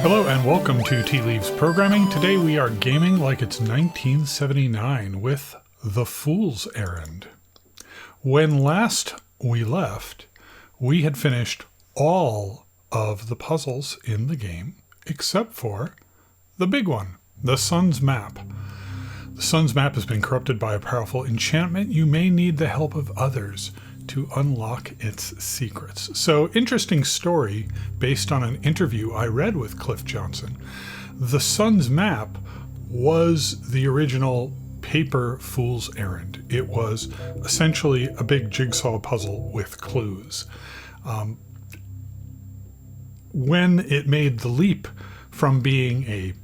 Hello and welcome to Tea Leaves Programming. Today we are gaming like it's 1979 with The Fool's Errand. When last we left, we had finished all of the puzzles in the game except for the big one, the Sun's Map. The Sun's Map has been corrupted by a powerful enchantment. You may need the help of others to unlock its secrets. So, interesting story based on an interview I read with Cliff Johnson. The Sun's Map was the original paper Fool's Errand. It was essentially a big jigsaw puzzle with clues. When it made the leap from being a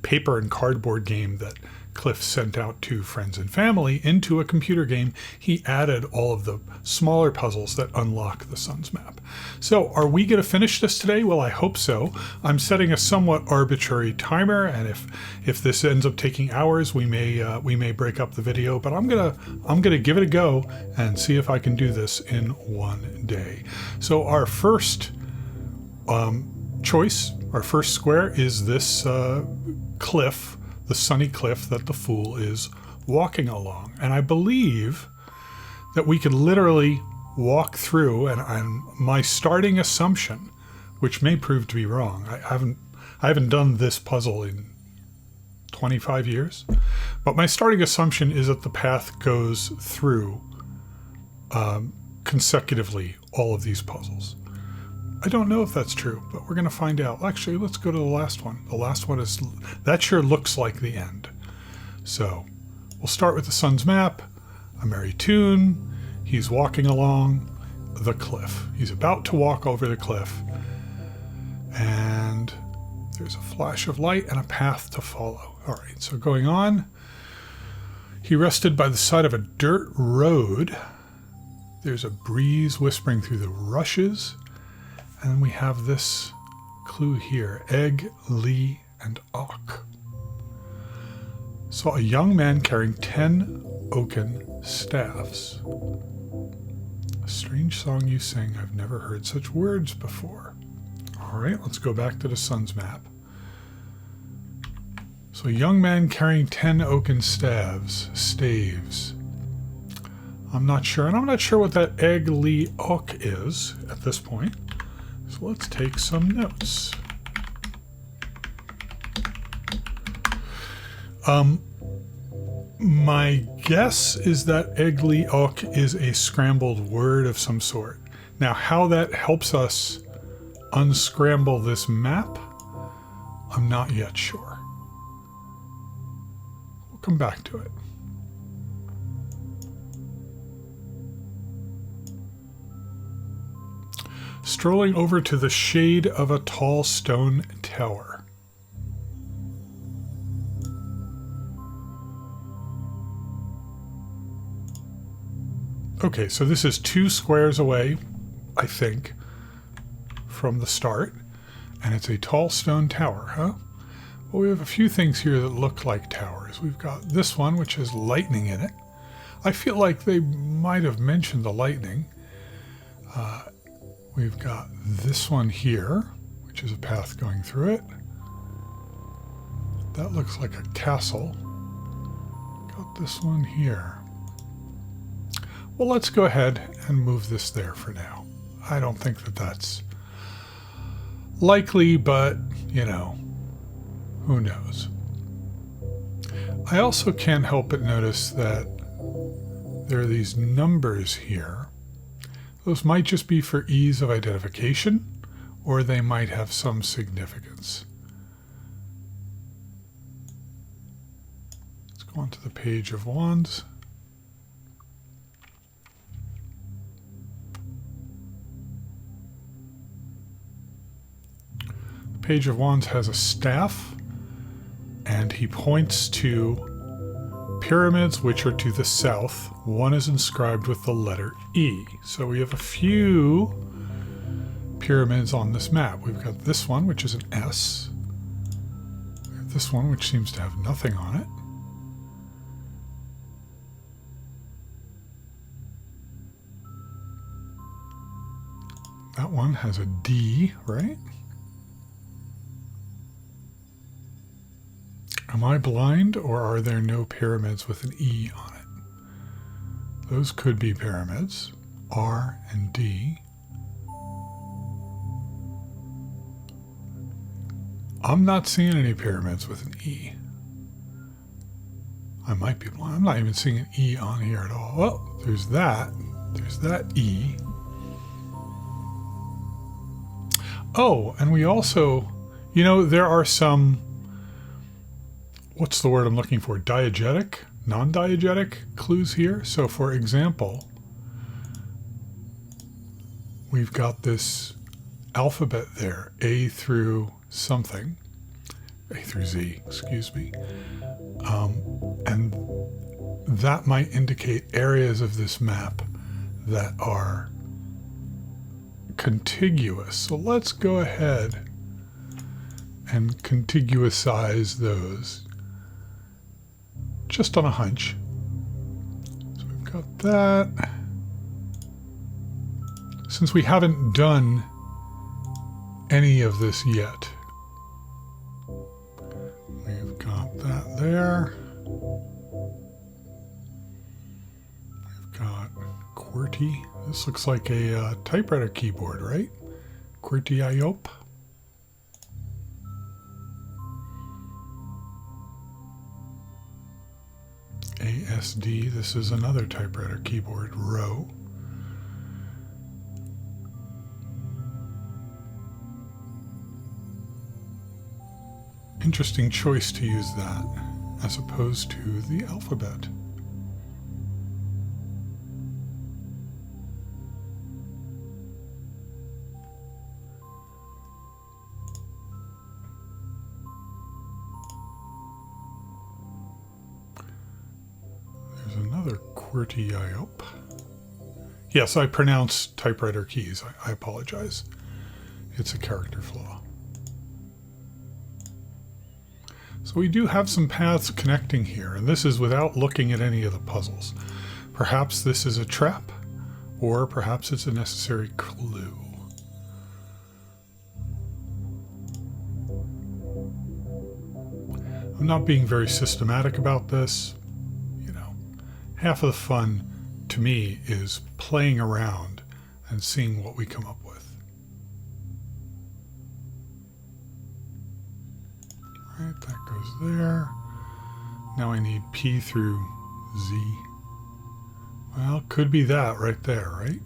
paper and cardboard game that Cliff sent out to friends and family into a computer game, he added all of the smaller puzzles that unlock the Sun's Map. So are we going to finish this today? Well, I hope so. I'm setting a somewhat arbitrary timer, and if this ends up taking hours, we may break up the video, but I'm gonna give it a go and see if I can do this in one day. So our first choice, our first square is this cliff, the sunny cliff that the fool is walking along. And I believe that we could literally walk through, and my starting assumption, which may prove to be wrong, I haven't done this puzzle in 25 years, but my starting assumption is that the path goes through consecutively all of these puzzles. I don't know if that's true, but we're going to find out. Actually, let's go to the last one. The last one that sure looks like the end. So we'll start with the Sun's Map, a merry tune. He's walking along the cliff. He's about to walk over the cliff. And there's a flash of light and a path to follow. All right, so going on. He rested by the side of a dirt road. There's a breeze whispering through the rushes. And we have this clue here, egg, lee, and ock. Saw a young man carrying 10 oaken staffs. A strange song you sing. I've never heard such words before. All right, let's go back to the Sun's Map. So a young man carrying 10 oaken staves. I'm not sure, and I'm not sure what that egg, lee, ock is at this point. So let's take some notes. My guess is that Egliok is a scrambled word of some sort. Now, how that helps us unscramble this map, I'm not yet sure. We'll come back to it. Strolling over to the shade of a tall stone tower. Okay, so this is 2 squares away, I think, from the start, and it's a tall stone tower, huh? Well, we have a few things here that look like towers. We've got this one, which has lightning in it. I feel like they might have mentioned the lightning. We've got this one here, which is a path going through it. That looks like a castle. Got this one here. Well, let's go ahead and move this there for now. I don't think that that's likely, but, you know, who knows. I also can't help but notice that there are these numbers here. Those might just be for ease of identification, or they might have some significance. Let's go on to the Page of Wands. The Page of Wands has a staff, and he points to pyramids which are to the south. One is inscribed with the letter E. So we have a few pyramids on this map. We've got this one, which is an S. We have this one, which seems to have nothing on it. That one has a D, right? Am I blind, or are there no pyramids with an E on it? Those could be pyramids. R and D. I'm not seeing any pyramids with an E. I might be blind. I'm not even seeing an E on here at all. Well, there's that. There's that E. Oh, and we also, you know, there are some, what's the word I'm looking for? Diegetic, non-diegetic clues here. So for example, we've got this alphabet there, A through something, A through Z, excuse me. And that might indicate areas of this map that are contiguous. So let's go ahead and contiguousize those just on a hunch. So we've got that. Since we haven't done any of this yet, we've got that there. We've got QWERTY. This looks like a typewriter keyboard, right? QWERTY IOP. ASD. This is another typewriter keyboard, row. Interesting choice to use that as opposed to the alphabet. There's another QWERTY IOP. Yes, I pronounce typewriter keys. I apologize. It's a character flaw. So we do have some paths connecting here, and this is without looking at any of the puzzles. Perhaps this is a trap, or perhaps it's a necessary clue. I'm not being very systematic about this. You know, half of the fun to me is playing around and seeing what we come up with. Right, that goes there. Now I need P through Z. Well, could be that right there, right?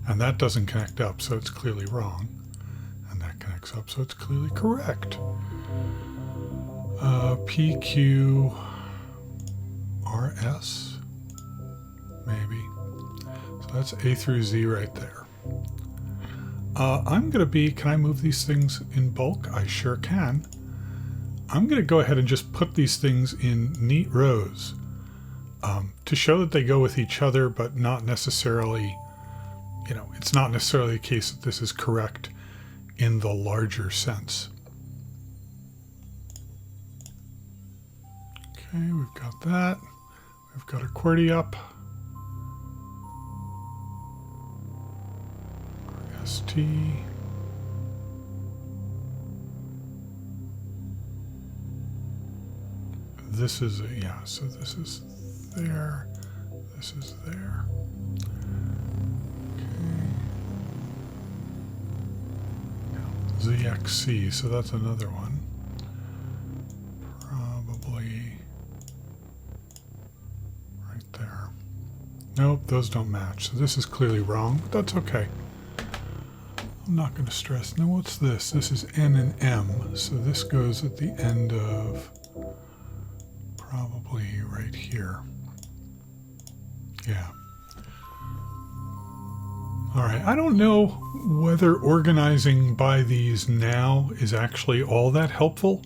And that doesn't connect up, so it's clearly wrong. And that connects up, so it's clearly correct. P, Q, R, S, maybe. So that's A through Z right there. I'm going to be, can I move these things in bulk? I sure can. I'm going to go ahead and just put these things in neat rows to show that they go with each other, but not necessarily, you know, it's not necessarily the case that this is correct in the larger sense. Okay, we've got that. We've got a QWERTY up. ST. This is, yeah, so this is there, this is there. Okay. ZXC, so that's another one. Probably right there. Nope, those don't match. So this is clearly wrong, but that's okay. I'm not going to stress. Now what's this? This is N and M, so this goes at the end of probably right here. Yeah. All right. I don't know whether organizing by these now is actually all that helpful.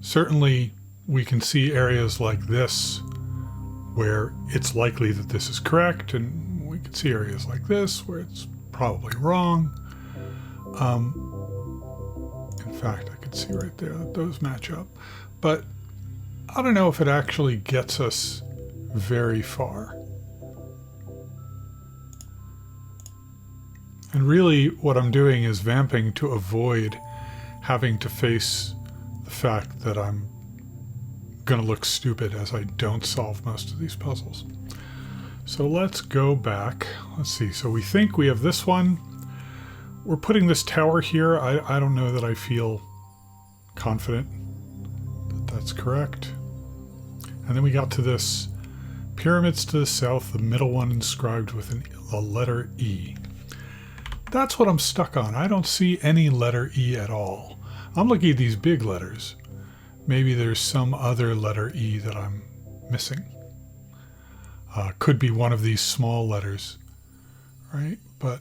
Certainly we can see areas like this where it's likely that this is correct, and we can see areas like this where it's probably wrong. In fact, I could see right there that those match up. But I don't know if it actually gets us very far. And really what I'm doing is vamping to avoid having to face the fact that I'm going to look stupid as I don't solve most of these puzzles. So let's go back. Let's see. So we think we have this one. We're putting this tower here. I don't know that I feel confident that that's correct. And then we got to this pyramids to the south, the middle one inscribed with a letter E. That's what I'm stuck on. I don't see any letter E at all. I'm looking at these big letters. Maybe there's some other letter E that I'm missing. Could be one of these small letters, right? But,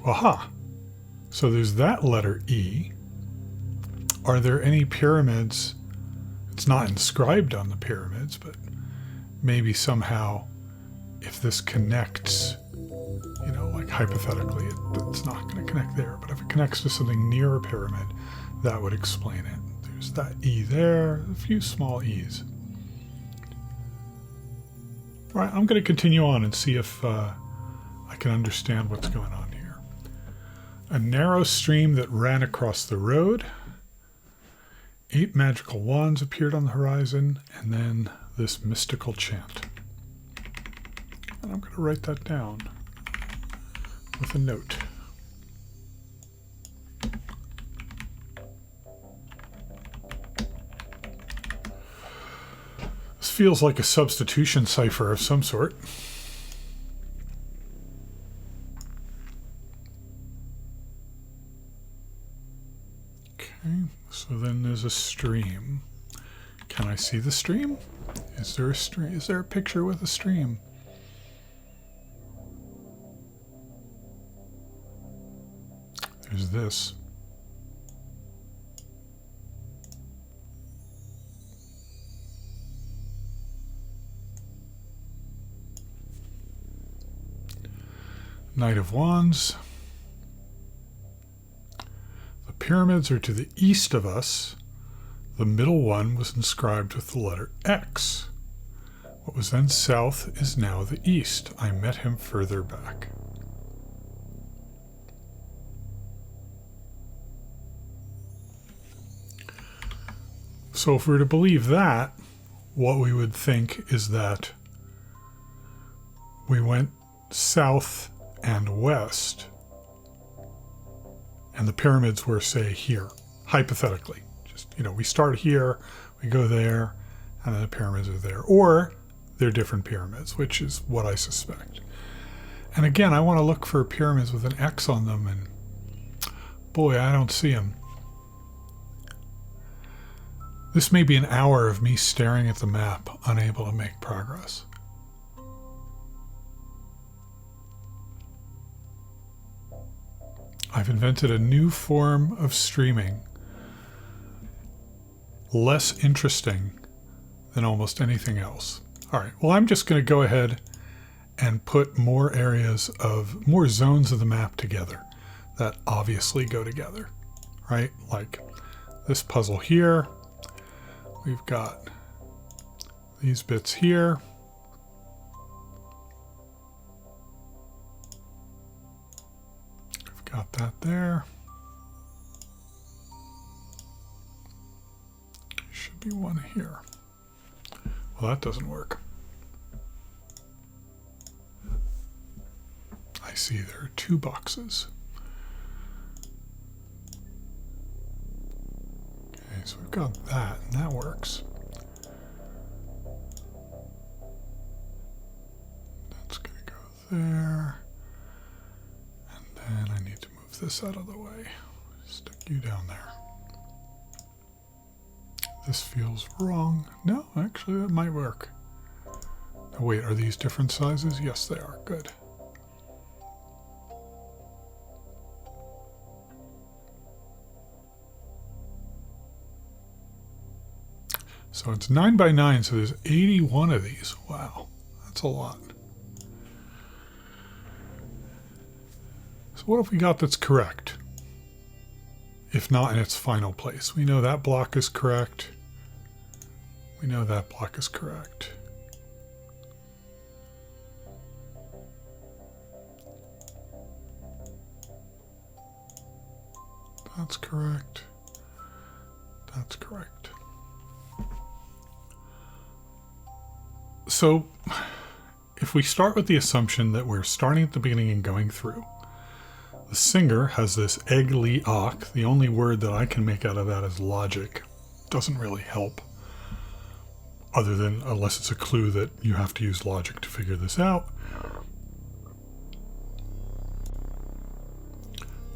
aha. So there's that letter E. Are there any pyramids? It's not inscribed on the pyramids, but maybe somehow if this connects, you know, like hypothetically, it's not going to connect there. But if it connects to something near a pyramid, that would explain it. There's that E there, a few small E's. All right, I'm going to continue on and see if I can understand what's going on here. A narrow stream that ran across the road. 8 magical wands appeared on the horizon, and then this mystical chant. And I'm going to write that down with a note. This feels like a substitution cipher of some sort. Okay, so then there's a stream. Can I see the stream? Is there a stream? Is there a picture with a stream? There's this. Knight of Wands. The pyramids are to the east of us. The middle one was inscribed with the letter X. What was then south is now the east. I met him further back. So if we were to believe that, what we would think is that we went south and west, and the pyramids were, say, here, hypothetically. Just, you know, we start here, we go there, and then the pyramids are there. Or they're different pyramids, which is what I suspect. And again, I want to look for pyramids with an X on them, and boy, I don't see them. This may be an hour of me staring at the map, unable to make progress. I've invented a new form of streaming, less interesting than almost anything else. All right, well, I'm just going to go ahead and put more zones of the map together that obviously go together, right? Like this puzzle here. We've got these bits here. We've got that there. Should be one here. Well, that doesn't work. I see there are 2 boxes. So we've got that, and that works. That's going to go there. And then I need to move this out of the way. Stick you down there. This feels wrong. No, actually that might work. Oh, wait, are these different sizes? Yes, they are. Good. So it's 9 by 9, so there's 81 of these. Wow, that's a lot. So what have we got that's correct? If not in its final place. We know that block is correct. We know that block is correct. That's correct. That's correct. So if we start with the assumption that we're starting at the beginning and going through, the singer has this egg li ak. The only word that I can make out of that is logic. Doesn't really help, other than unless it's a clue that you have to use logic to figure this out.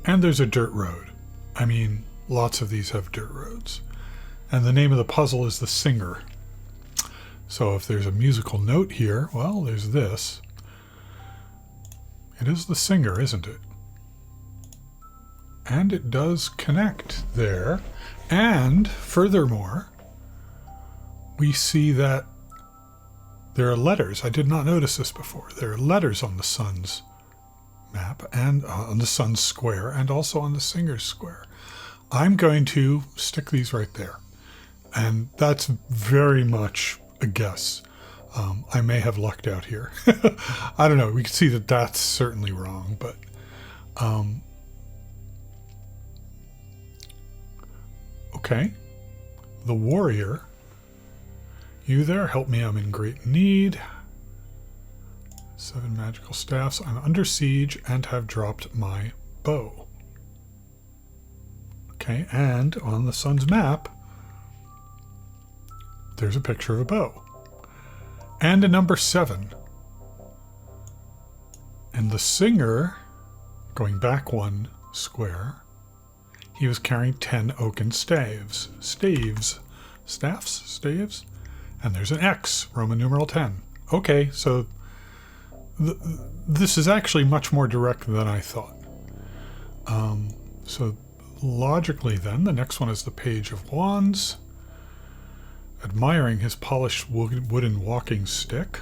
And there's a dirt road. I mean, lots of these have dirt roads. And the name of the puzzle is the singer. So if there's a musical note here, well, there's this. It is the singer, isn't it? And it does connect there. And furthermore, we see that there are letters. I did not notice this before. There are letters on the sun's map and on the sun's square and also on the singer's square. I'm going to stick these right there. And that's very much a guess. I may have lucked out here. I don't know. We can see that that's certainly wrong, but okay. The warrior. You there? Help me. I'm in great need. 7 magical staffs. I'm under siege and have dropped my bow. Okay, and on the sun's map, there's a picture of a bow. And a number 7. And the singer, going back 1 square, he was carrying 10 oaken staves. Staves. Staffs? Staves? And there's an X, Roman numeral 10. Okay, so this is actually much more direct than I thought. So logically then, the next one is the Page of Wands. Admiring his polished wooden walking stick.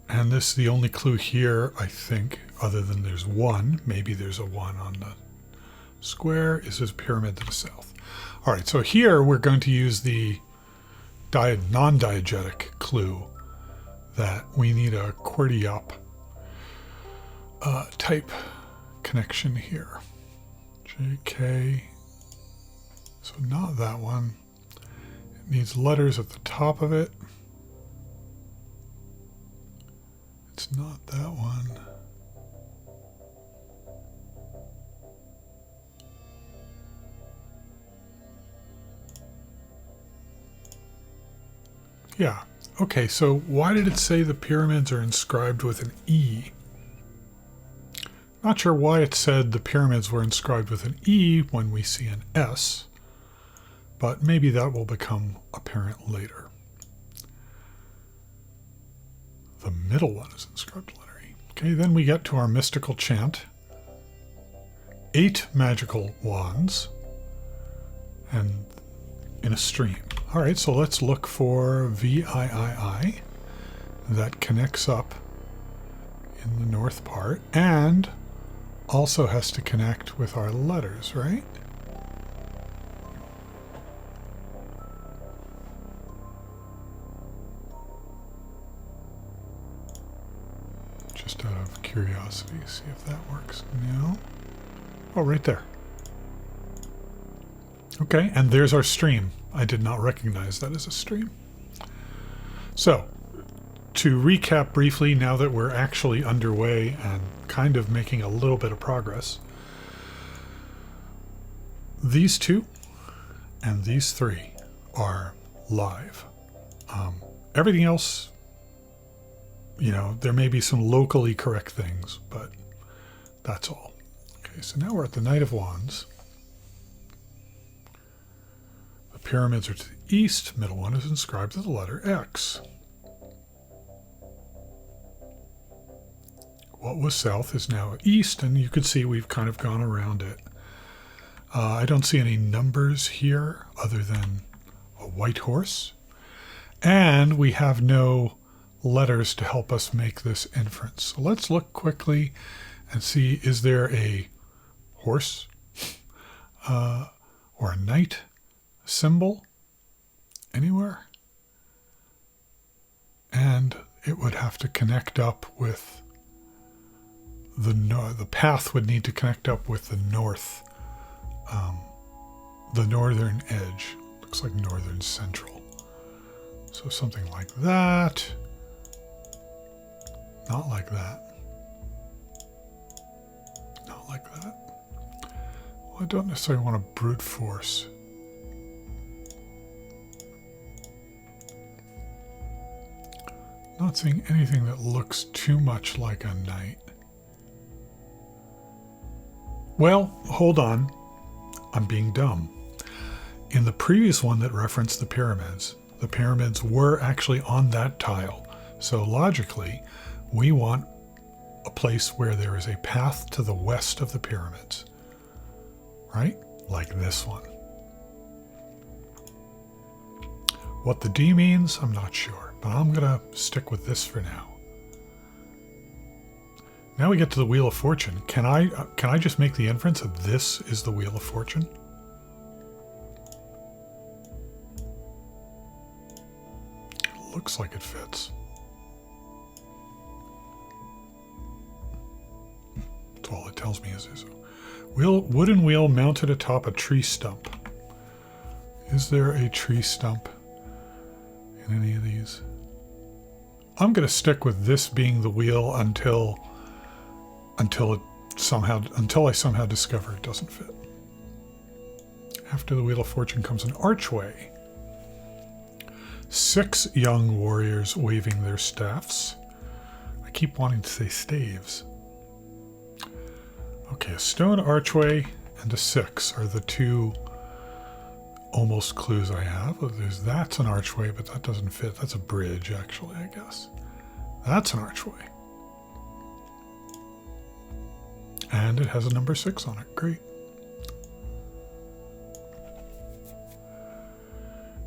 And this is the only clue here, I think, other than there's 1. Maybe there's a 1 on the square. Is his pyramid to the south. All right, so here we're going to use the non-diegetic clue that we need a QWERTY-UP type connection here. JK. So not that one. It needs letters at the top of it. It's not that one. Yeah. Okay, so why did it say the pyramids are inscribed with an E? Not sure why it said the pyramids were inscribed with an E when we see an S, but maybe that will become apparent later. The middle one is inscribed letter E. Okay, then we get to our mystical chant. 8 magical wands and in a stream. All right, so let's look for VIII. That connects up in the north part and also has to connect with our letters, right? Just out of curiosity, see if that works. No. Oh, right there. Okay, and there's our stream. I did not recognize that as a stream. So, to recap briefly, now that we're actually underway and kind of making a little bit of progress, these 2 and these 3 are live. Everything else, you know, there may be some locally correct things, but that's all. Okay, so now we're at the Knight of Wands. The pyramids are to the east. Middle one is inscribed with the letter X. What was south is now east, and you can see we've kind of gone around it. I don't see any numbers here other than a white horse. And we have no letters to help us make this inference. So let's look quickly and see, is there a horse or a knight symbol anywhere? And it would have to connect up with the path would need to connect up with the northern edge. Looks like northern central. So something like that. Not like that. Not like that. Well, I don't necessarily want to brute force. Not seeing anything that looks too much like a knight. Well, hold on. I'm being dumb. In the previous one that referenced the pyramids were actually on that tile. So logically, we want a place where there is a path to the west of the pyramids. Right? Like this one. What the D means, I'm not sure. But I'm going to stick with this for now. Now we get to the Wheel of Fortune. Can I just make the inference that this is the Wheel of Fortune? It looks like it fits. That's all it tells me is wooden wheel mounted atop a tree stump. Is there a tree stump in any of these? I'm going to stick with this being the wheel until I somehow discover it doesn't fit. After the Wheel of Fortune comes an archway. 6 young warriors waving their staffs. I keep wanting to say staves. Okay, a stone archway and a 6 are the two almost clues I have. That's an archway, but that doesn't fit. That's a bridge, actually, I guess. That's an archway. And it has a number 6 on it. Great.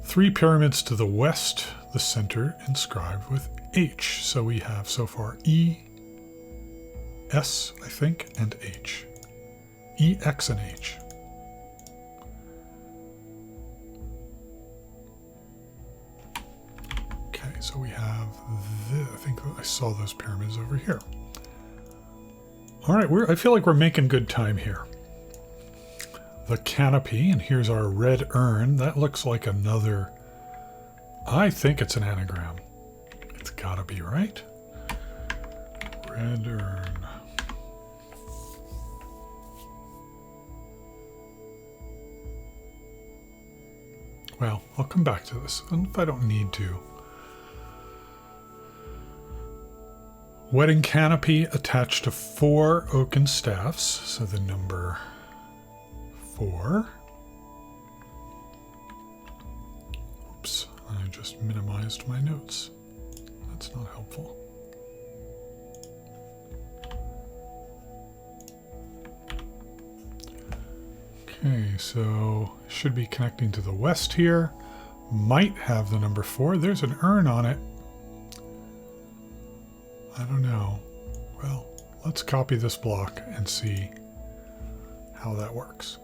3 pyramids to the west, the center inscribed with H. So we have so far E, S, I think, and H. E, X, and H. Okay, so we have I think I saw those pyramids over here. All right, I feel like we're making good time here. The canopy, and here's our red urn. That looks like another, I think it's an anagram. It's gotta be, right? Red urn. Well, I'll come back to this if I don't need to. Wedding canopy attached to 4 oaken staffs. So the number 4. Oops, I just minimized my notes. That's not helpful. Okay, so should be connecting to the west here. Might have the number 4. There's an urn on it. I don't know. Well, let's copy this block and see how that works.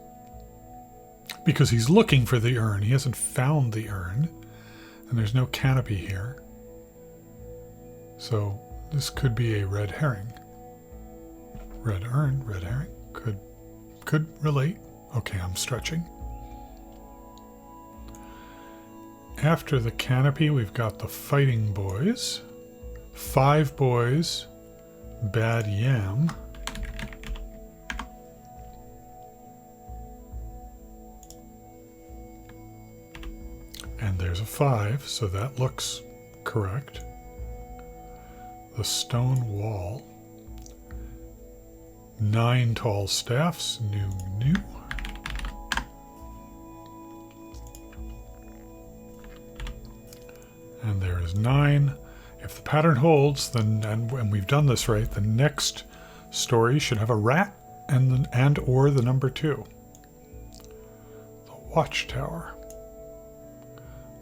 Because he's looking for the urn. He hasn't found the urn. And there's no canopy here. So this could be a red herring. Red urn, red herring. Could relate. Okay, I'm stretching. After the canopy, we've got the fighting boys. 5 boys, bad yam. And there's a 5, so that looks correct. The stone wall. 9 tall staffs, new. And there is 9. If the pattern holds, then and we've done this right, the next story should have a rat and or the number 2. The watchtower.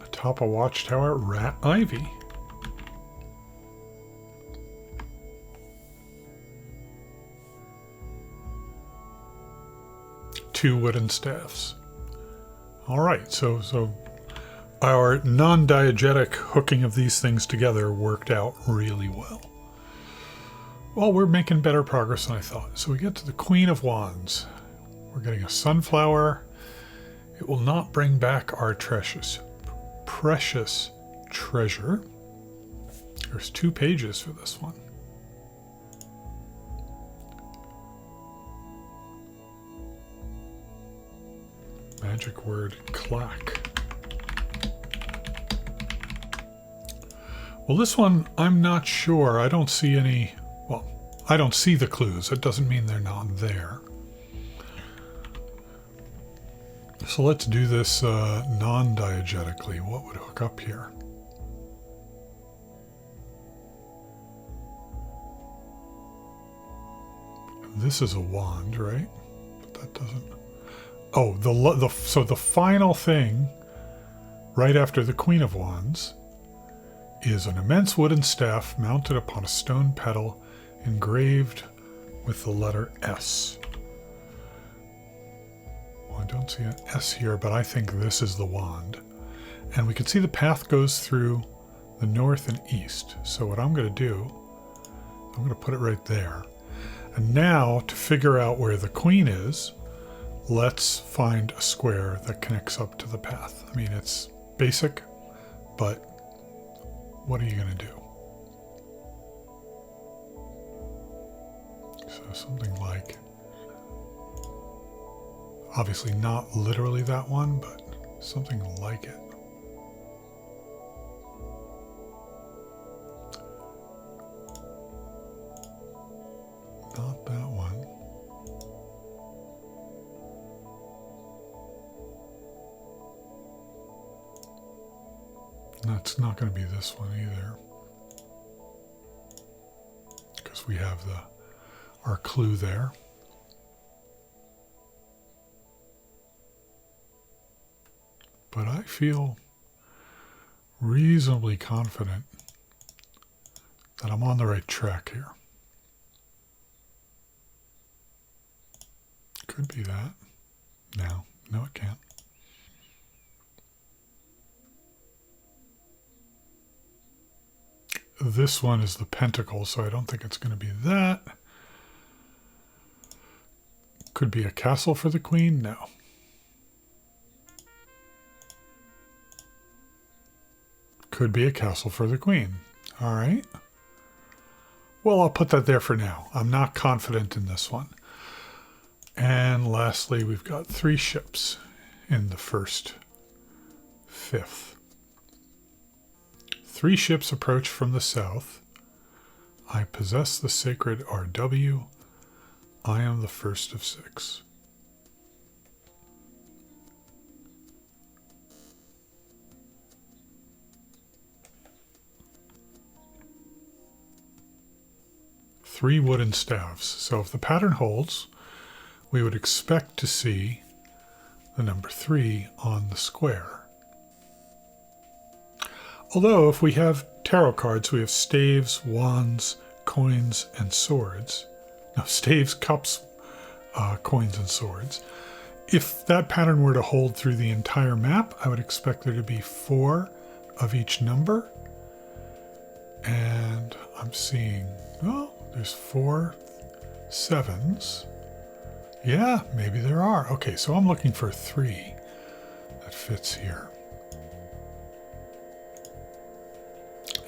Atop a watchtower, rat ivy. Two wooden staffs. All right, so our non-diegetic hooking of these things together worked out really well. well, we're making better progress than I thought. So we get to the Queen of Wands. We're getting a sunflower. It will not bring back our precious treasure. There's 2 pages for this one. Magic word clack. Well, this one, I'm not sure. I don't see any, well, I don't see the clues. It doesn't mean they're not there. So let's do this non-diegetically. What would hook up here? This is a wand, right? But that doesn't... Oh, so the final thing, right after the Queen of Wands, is an immense wooden staff mounted upon a stone pedal engraved with the letter S. Well, I don't see an S here, but I think this is the wand. And we can see the path goes through the north and east. So what I'm going to do, I'm going to put it right there. And now, to figure out where the queen is, let's find a square that connects up to the path. I mean, it's basic, but what are you going to do? So something like, obviously not literally that one, but something like it. Not that one. That's not going to be this one either, because we have our clue there. But I feel reasonably confident that I'm on the right track here. Could be that. No, it can't. This one is the pentacle, so I don't think it's going to be that. Could be a castle for the queen? No. Could be a castle for the queen. All right. Well, I'll put that there for now. I'm not confident in this one. And lastly, we've got 3 ships in the first fifth. 3 ships approach from the south. I possess the sacred RW. I am the first of 6. Three wooden staves. So if the pattern holds, we would expect to see the number 3 on the square. Although if we have tarot cards, we have staves, wands, coins, and swords. No, staves, cups, coins, and swords. If that pattern were to hold through the entire map, I would expect there to be 4 of each number. And I'm seeing, oh, there's 4 7s. Yeah, maybe there are. Okay, so I'm looking for 3 that fits here.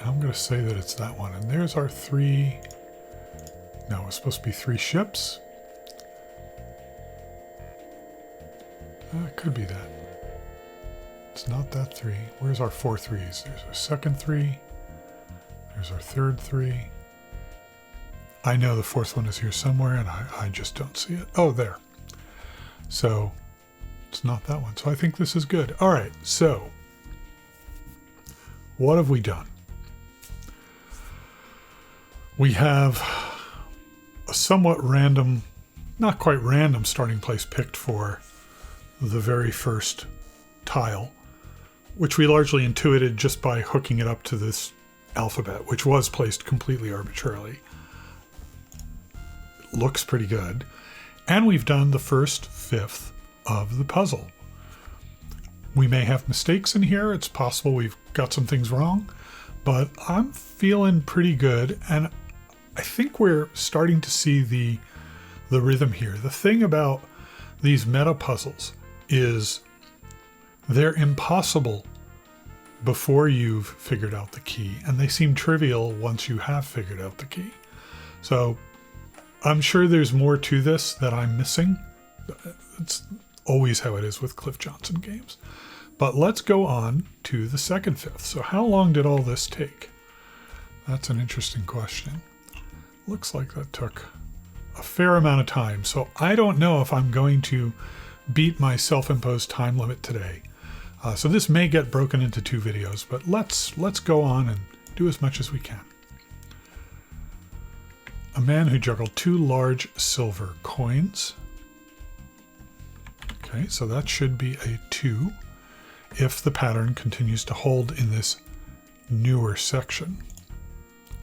I'm going to say that it's that one. And there's our 3. No, it's supposed to be 3 ships. It could be that. It's not that 3. Where's our 4 3s? There's our second 3. There's our third 3. I know the 4th one is here somewhere, and I just don't see it. Oh, there. So it's not that one. So I think this is good. All right, so what have we done? We have a somewhat random, not quite random starting place picked for the very first tile, which we largely intuited just by hooking it up to this alphabet, which was placed completely arbitrarily. It looks pretty good. And we've done the first 5th of the puzzle. We may have mistakes in here. It's possible we've got some things wrong, but I'm feeling pretty good. And I think we're starting to see the rhythm here. The thing about these meta puzzles is they're impossible before you've figured out the key, and they seem trivial once you have figured out the key. So I'm sure there's more to this that I'm missing. It's always how it is with Cliff Johnson games. But let's go on to the second fifth. So how long did all this take? That's an interesting question. Looks like that took a fair amount of time. So I don't know if I'm going to beat my self-imposed time limit today. So this may get broken into 2 videos, but let's go on and do as much as we can. A man who juggled 2 large silver coins. Okay, so that should be a 2 if the pattern continues to hold in this newer section.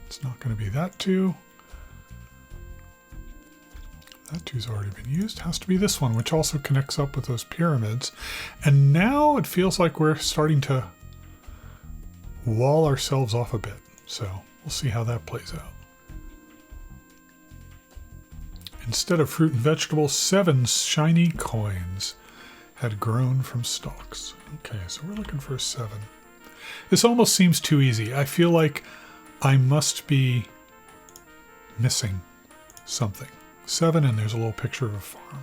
It's not going to be that 2. That 2's already been used. Has to be this one, which also connects up with those pyramids. And now it feels like we're starting to wall ourselves off a bit. So we'll see how that plays out. Instead of fruit and vegetables, 7 shiny coins had grown from stalks. Okay, so we're looking for a 7. This almost seems too easy. I feel like I must be missing something. 7, and there's a little picture of a farm.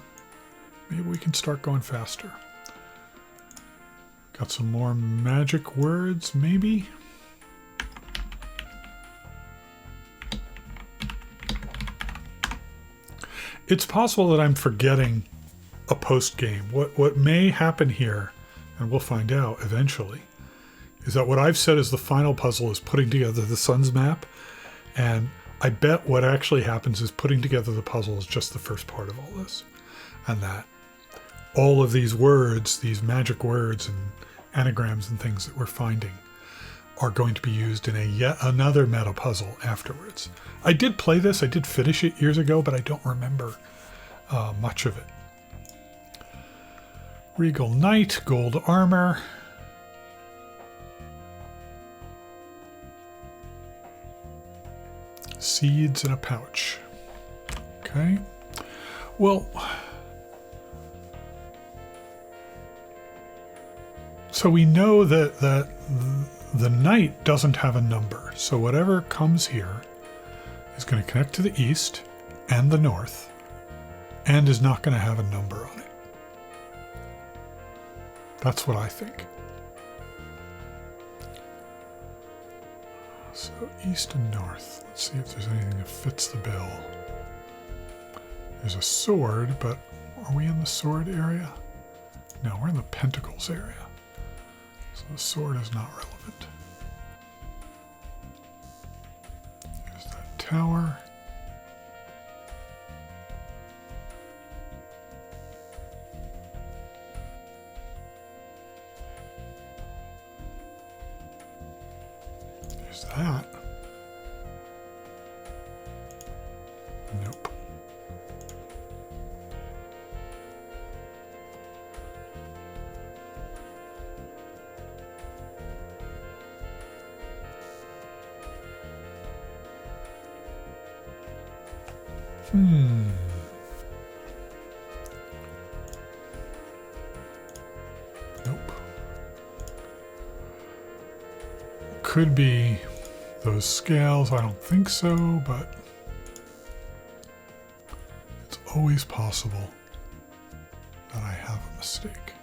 Maybe we can start going faster. Got some more magic words, maybe? It's possible that I'm forgetting a post game. What may happen here, and we'll find out eventually, is that what I've said is the final puzzle is putting together the sun's map, and I bet what actually happens is putting together the puzzle is just the first part of all this, and that all of these words, these magic words and anagrams and things that we're finding are going to be used in a yet another meta puzzle afterwards. I did play this, I did finish it years ago, but I don't remember much of it. Regal Knight, gold armor. Seeds in a pouch. Okay. Well, so we know that the knight doesn't have a number. So whatever comes here is going to connect to the east and the north and is not going to have a number on it. That's what I think. So east and north. Let's see if there's anything that fits the bill. There's a sword, but are we in the sword area? No, we're in the pentacles area. So the sword is not relevant. There's that tower. There's that. Nope. Nope. Could be those scales. I don't think so, but it's always possible that I have a mistake.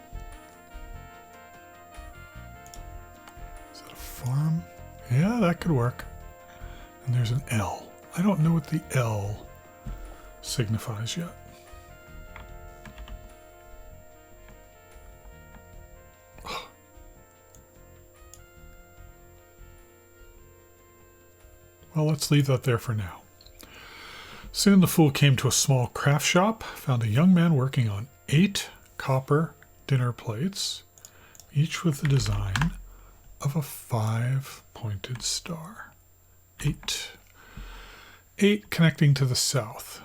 Is that a farm? Yeah, that could work. And there's an L. I don't know what the L signifies yet. Well, let's leave that there for now. Soon the fool came to a small craft shop, found a young man working on 8 copper dinner plates, each with the design of a 5-pointed star. 8. 8 connecting to the south.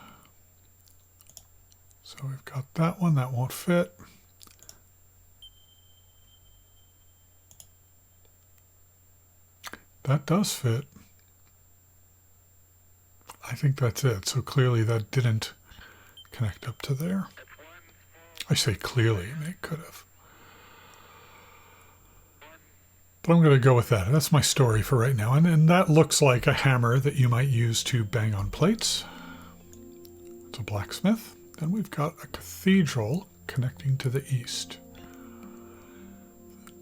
So we've got that one, that won't fit. That does fit. I I think that's it. So clearly that didn't connect up to there. I say clearly, I mean, it could have. But I'm going to go with that. That's my story for right now. And that looks like a hammer that you might use to bang on plates. It's a blacksmith. Then we've got a cathedral connecting to the east.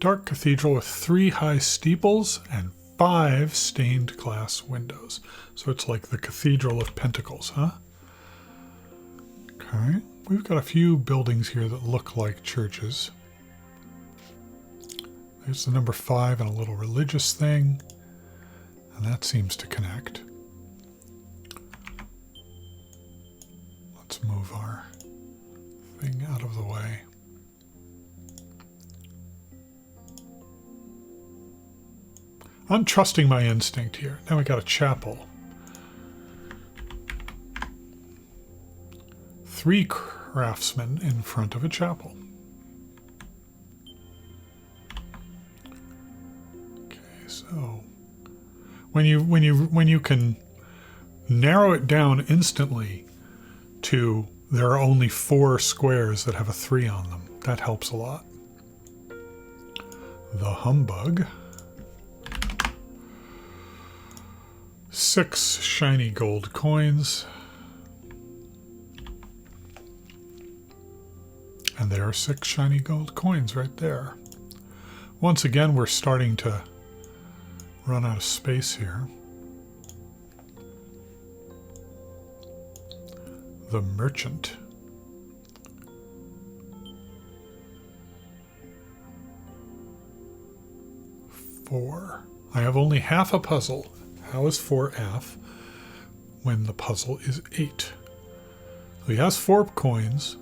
Dark cathedral with 3 high steeples and 5 stained glass windows. So it's like the Cathedral of Pentacles, huh? Okay. We've got a few buildings here that look like churches. There's the number 5 and a little religious thing. And that seems to connect. Let's move our thing out of the way. I'm trusting my instinct here. Now we got a chapel. 3 craftsmen in front of a chapel. Okay, so when you can narrow it down instantly to there are only 4 squares that have a 3 on them, that helps a lot. The humbug. 6 shiny gold coins. And there are 6 shiny gold coins right there. Once again, we're starting to run out of space here. The merchant. Four. I have only half a puzzle. How is 4 half when the puzzle is 8? So he has 4 coins,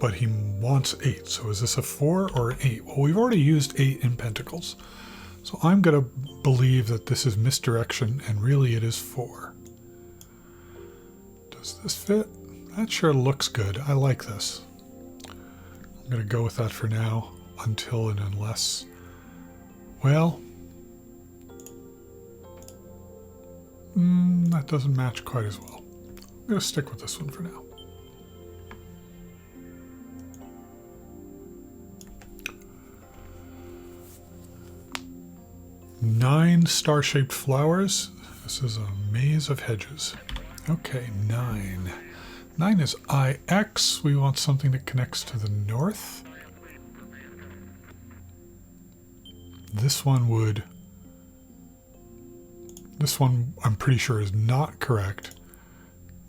but he wants 8. So is this a 4 or an 8? Well, we've already used 8 in Pentacles. So I'm going to believe that this is misdirection, and really it is 4. Does this fit? That sure looks good. I like this. I'm going to go with that for now, until and unless... Well... that doesn't match quite as well. I'm going to stick with this one for now. Nine star-shaped flowers. This is a maze of hedges. Okay, 9. 9 is IX. We want something that connects to the north. This one I'm pretty sure is not correct.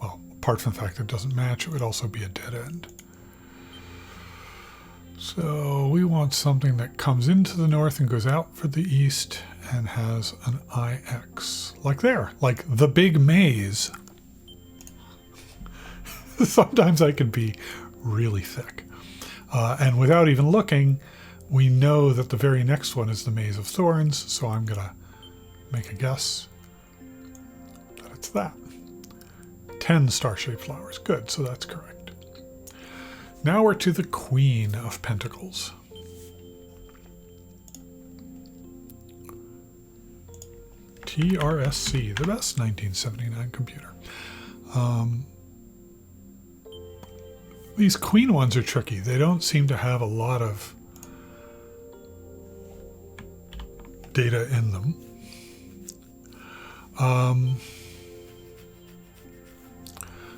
Well, apart from the fact that it doesn't match, it would also be a dead end. So we want something that comes into the north and goes out for the east and has an IX. Like there, like the big maze. Sometimes I can be really thick. And without even looking, we know that the very next one is the Maze of Thorns, so I'm going to make a guess that it's that. 10 star-shaped flowers. Good, so that's correct. Now we're to the Queen of Pentacles. TRSC, the best 1979 computer. These Queen ones are tricky. They don't seem to have a lot of data in them.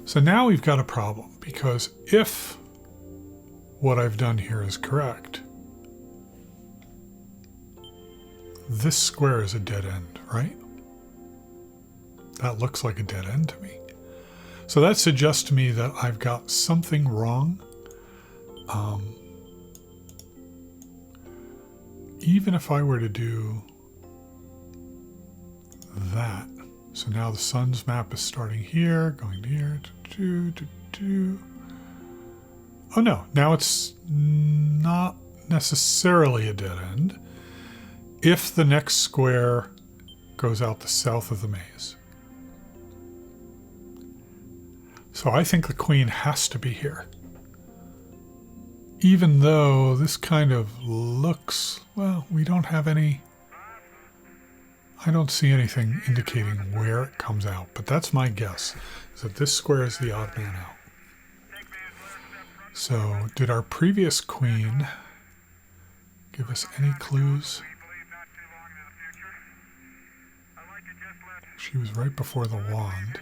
So now we've got a problem, because if what I've done here is correct, this square is a dead end, right? That looks like a dead end to me. So that suggests to me that I've got something wrong. Even if I were to do that. So now the sun's map is starting here, going here. Oh no, now it's not necessarily a dead end if the next square goes out the south of the maze. So I think the Queen has to be here. Even though this kind of looks, well, we don't have any I don't see anything indicating where it comes out, but that's my guess, is that this square is the odd man out. So, did our previous queen give us any clues? She was right before the wand.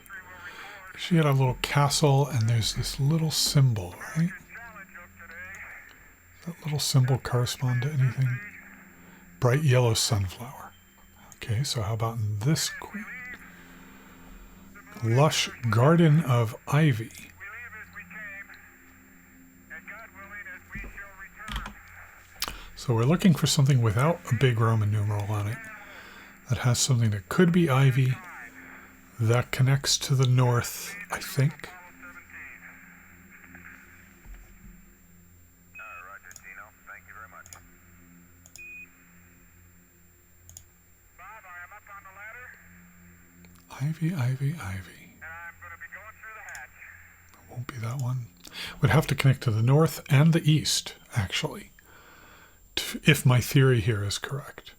She had a little castle, and there's this little symbol, right? Does that little symbol correspond to anything? Bright yellow sunflower. Okay, so how about in this queen? Lush garden of ivy. So we're looking for something without a big Roman numeral on it, that has something that could be ivy, that connects to the north, I think. Ivy, ivy, ivy. It won't be that one. Would have to connect to the north and the east, actually, if my theory here is correct.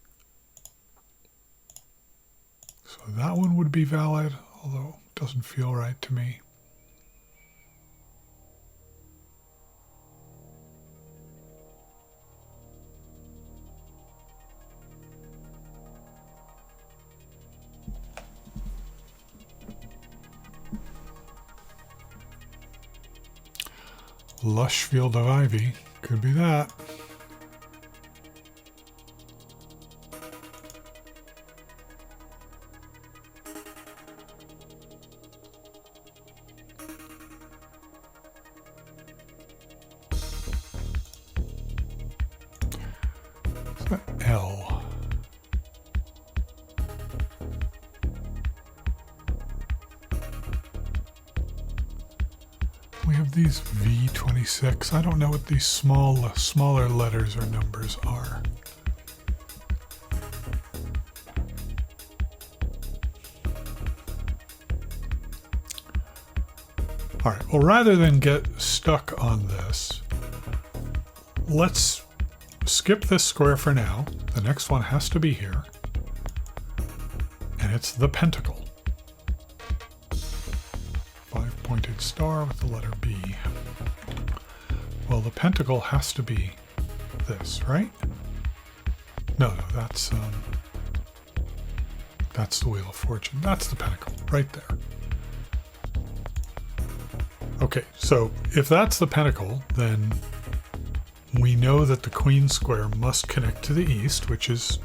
So that one would be valid, although it doesn't feel right to me. Lush field of ivy, could be that. What's that L? We have these V26. I don't know what these smaller letters or numbers are. All right, well, rather than get stuck on this, let's skip this square for now. The next one has to be here, and it's the pentacle. Pointed star with the letter B. Well, the pentacle has to be this, right? No, that's the Wheel of Fortune. That's the pentacle, right there. Okay, so if that's the pentacle, then we know that the queen square must connect to the east, which is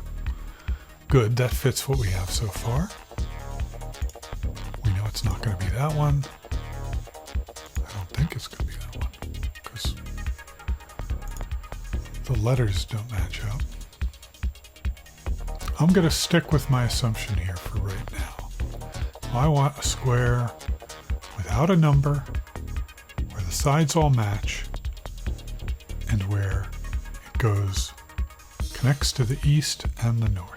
good. That fits what we have so far. We know it's not going to be that one. I don't think it's going to be that one because the letters don't match up. I'm going to stick with my assumption here for right now. I want a square without a number, where the sides all match, and where it connects to the east and the north.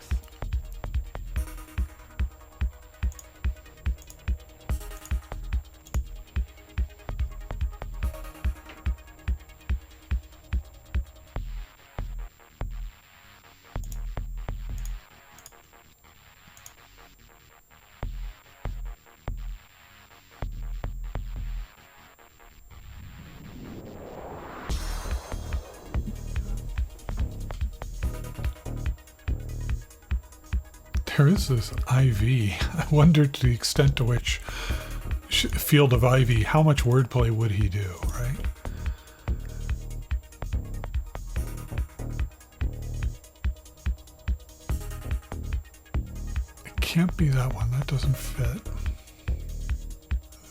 There is this IV. I wonder to the extent to which field of ivy, how much wordplay would he do, right? It can't be that one. That doesn't fit.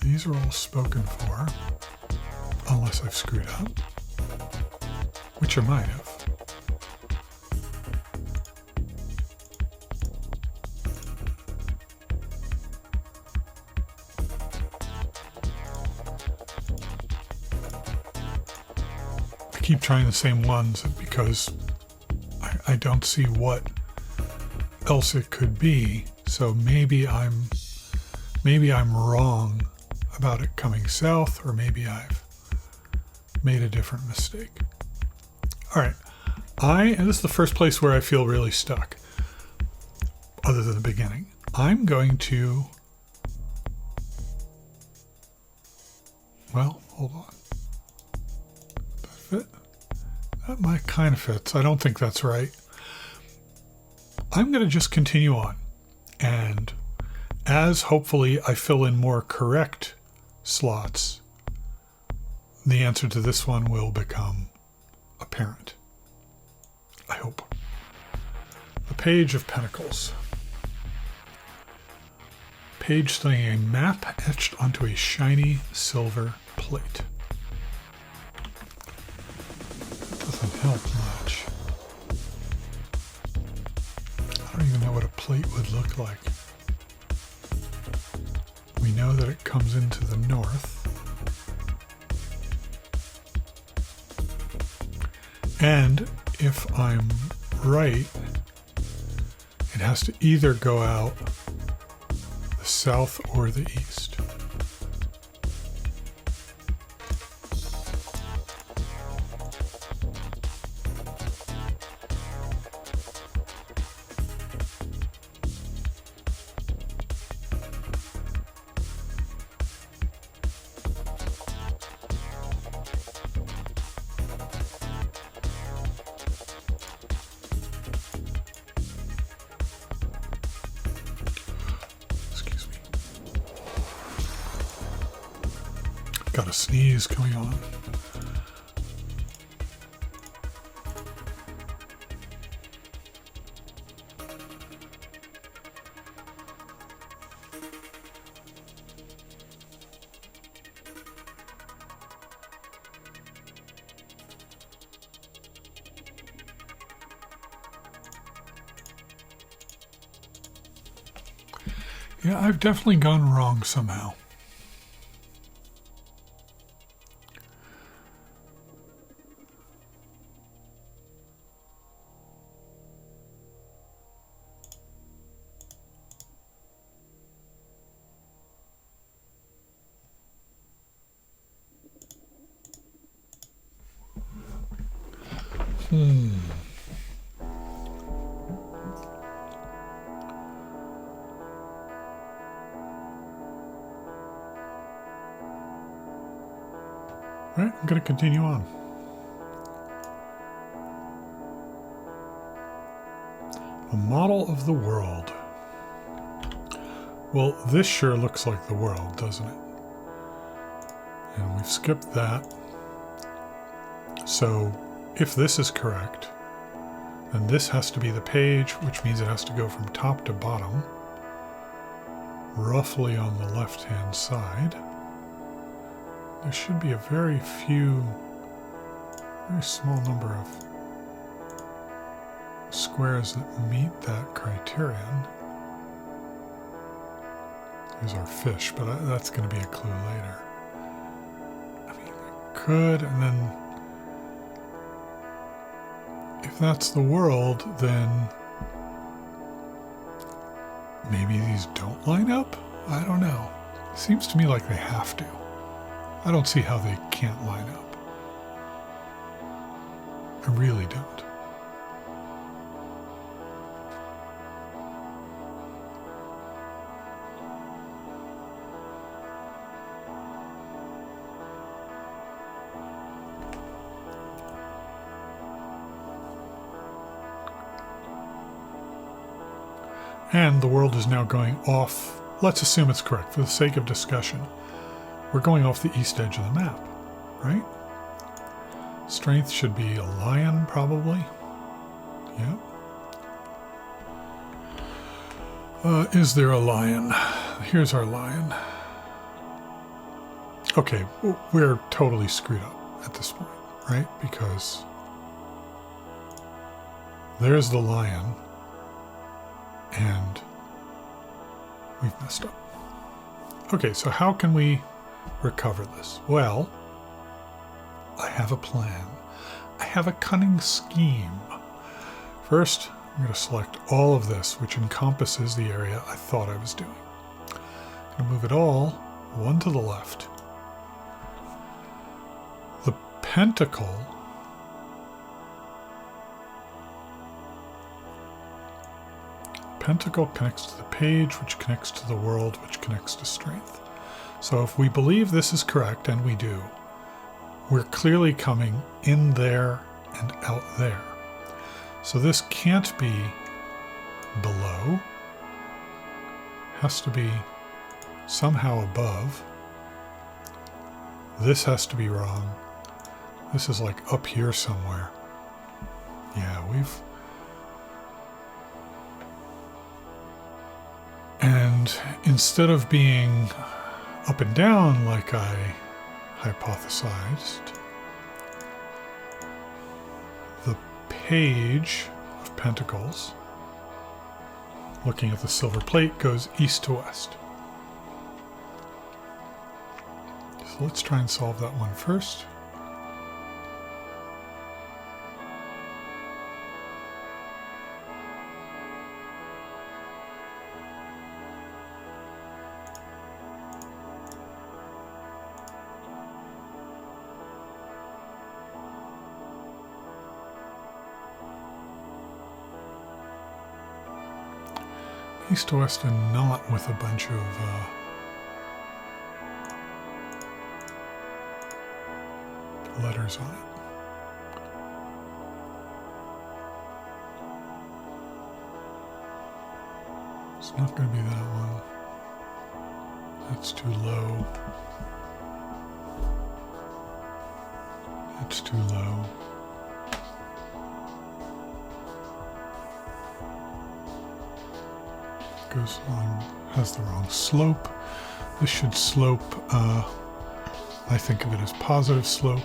These are all spoken for, unless I've screwed up, which I might have. Keep trying the same ones because I don't see what else it could be. So maybe I'm wrong about it coming south, or maybe I've made a different mistake. All right, and this is the first place where I feel really stuck. other than the beginning. I'm going to, well, hold on. Does that fit? That might kind of fits. I don't think that's right. I'm going to just continue on. And as hopefully I fill in more correct slots, the answer to this one will become apparent. I hope. The Page of Pentacles. Page studying a map etched onto a shiny silver plate. That doesn't help much. I don't even know what a plate would look like. We know that it comes into the north. And if I'm right, it has to either go out the south or the east. Got a sneeze going on. Yeah, I've definitely gone wrong somehow. Right, I'm going to continue on. A model of the world. Well, this sure looks like the world, doesn't it? And we've skipped that. So, if this is correct, then this has to be the page, which means it has to go from top to bottom, roughly on the left-hand side. There should be a very small number of squares that meet that criterion. Here's our fish, but that's going to be a clue later. I mean, I could, and then if that's the world, then maybe these don't line up? I don't know. It seems to me like they have to. I don't see how they can't line up. I really don't. And the world is now going off. Let's assume it's correct for the sake of discussion. We're going off the east edge of the map, right? Strength should be a lion, probably. Yep. Is there a lion? Here's our lion. Okay, we're totally screwed up at this point, right? Because there's the lion, and we've messed up. Okay, so how can we recover this? Well, I have a plan. I have a cunning scheme. First, I'm going to select all of this, which encompasses the area I thought I was doing. I'm going to move it all one to the left. The pentacle pentacle connects to the page, which connects to the world, which connects to strength. So if we believe this is correct, and we do, we're clearly coming in there and out there. So this can't be below. Has to be somehow above. This has to be wrong. This is like up here somewhere. Yeah, and instead of being up and down like I hypothesized, the page of pentacles, looking at the silver plate, goes east to west. So let's try and solve that one first. East to west and not with a bunch of letters on it. It's not going to be that one. That's too low. That's too low. Goes on, has the wrong slope. This should slope, I think of it as positive slope.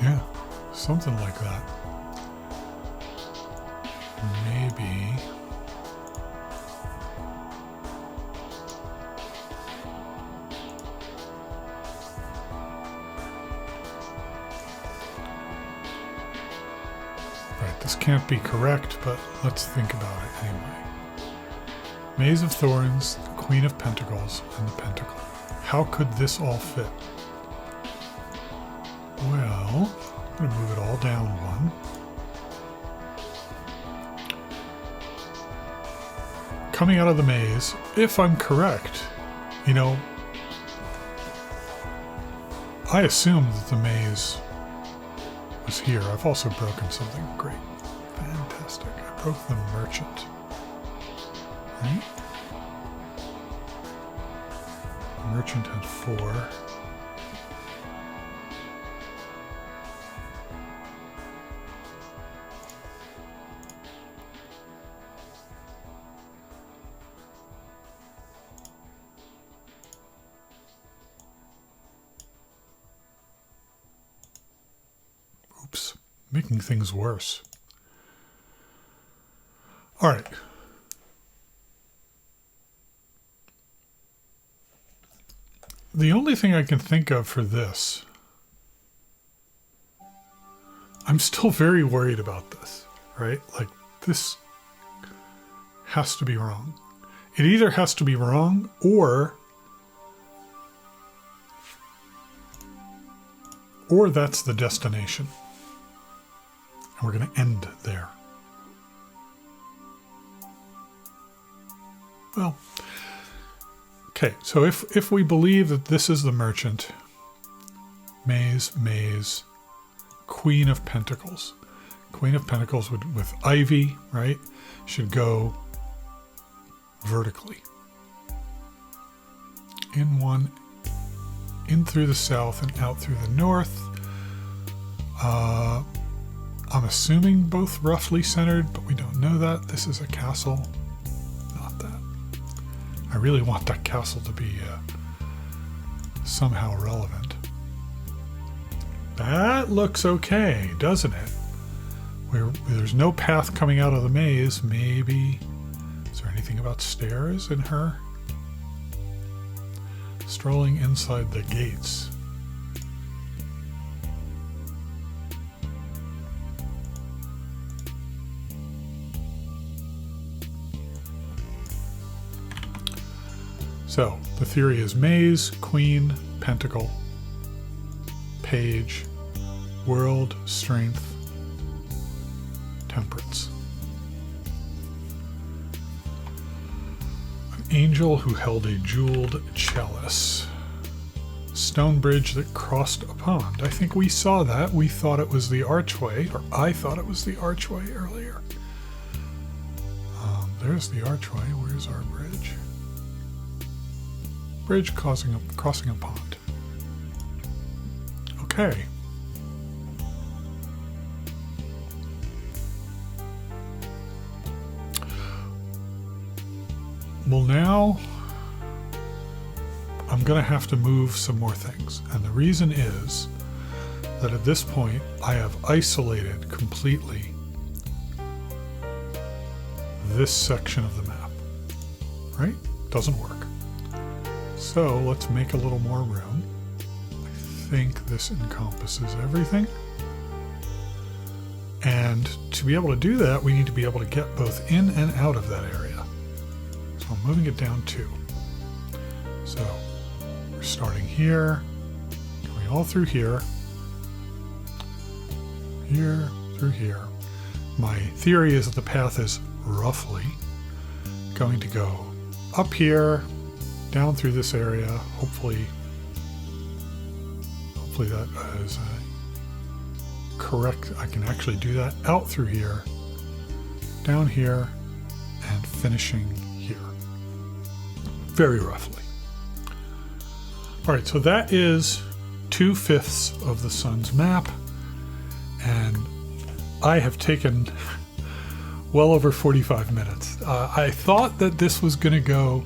Yeah, something like that. Maybe. This can't be correct, but let's think about it anyway. Maze of Thorns, the Queen of Pentacles, and the Pentacle. How could this all fit? Well, I'm going to move it all down one. Coming out of the maze, if I'm correct, you know, I assumed that the maze was here. I've also broken something great. Fantastic. I broke the merchant. Right? The merchant had 4. Oops, making things worse. All right. The only thing I can think of for this, I'm still very worried about this, right? Like, this has to be wrong. It either has to be wrong or that's the destination. And we're going to end there. Well, okay, so if we believe that this is the merchant, maze, Queen of Pentacles. Queen of Pentacles with ivy, right, should go vertically. In through the south and out through the north. I'm assuming both roughly centered, but we don't know that. This is a castle. Not that. I really want that castle to be somehow relevant. That looks okay, doesn't it? There's no path coming out of the maze. Maybe. Is there anything about stairs in her? Strolling inside the gates. So the theory is maze, queen, pentacle, page, world, strength, temperance. An angel who held a jeweled chalice. Stone bridge that crossed a pond. I think we saw that. We thought it was the archway, or I thought it was the archway earlier. There's the archway. Where's our bridge? Bridge crossing a pond. Okay. Well, now I'm going to have to move some more things. And the reason is that at this point I have isolated completely this section of the map. Right? Doesn't work. So let's make a little more room. I think this encompasses everything. And to be able to do that, we need to be able to get both in and out of that area. So I'm moving it down 2. So we're starting here, going all through here, here, through here. My theory is that the path is roughly going to go up here, down through this area. Hopefully that is correct. I can actually do that. Out through here, down here, and finishing here. Very roughly. All right, so that is 2/5 of the sun's map, and I have taken well over 45 minutes. I thought that this was going to go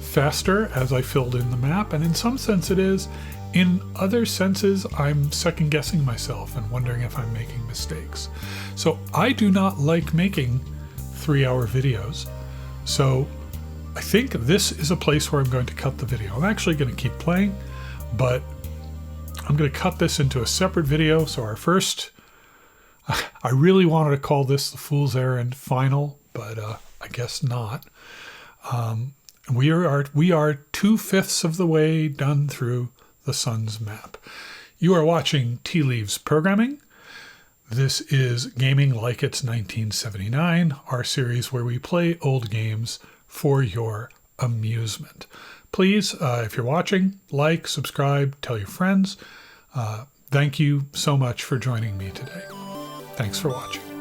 faster as I filled in the map, and in some sense it is. In other senses, I'm second guessing myself and wondering if I'm making mistakes. So I do not like making 3-hour videos. So I think this is a place where I'm going to cut the video. I'm actually going to keep playing, but I'm going to cut this into a separate video. So our first, I really wanted to call this the Fool's Errand final, but I guess not. We are 2/5 of the way done through the sun's map. You are watching Tea Leaves Programming. This is Gaming Like It's 1979, our series where we play old games for your amusement. Please, if you're watching, like, subscribe, tell your friends. Thank you so much for joining me today. Thanks for watching.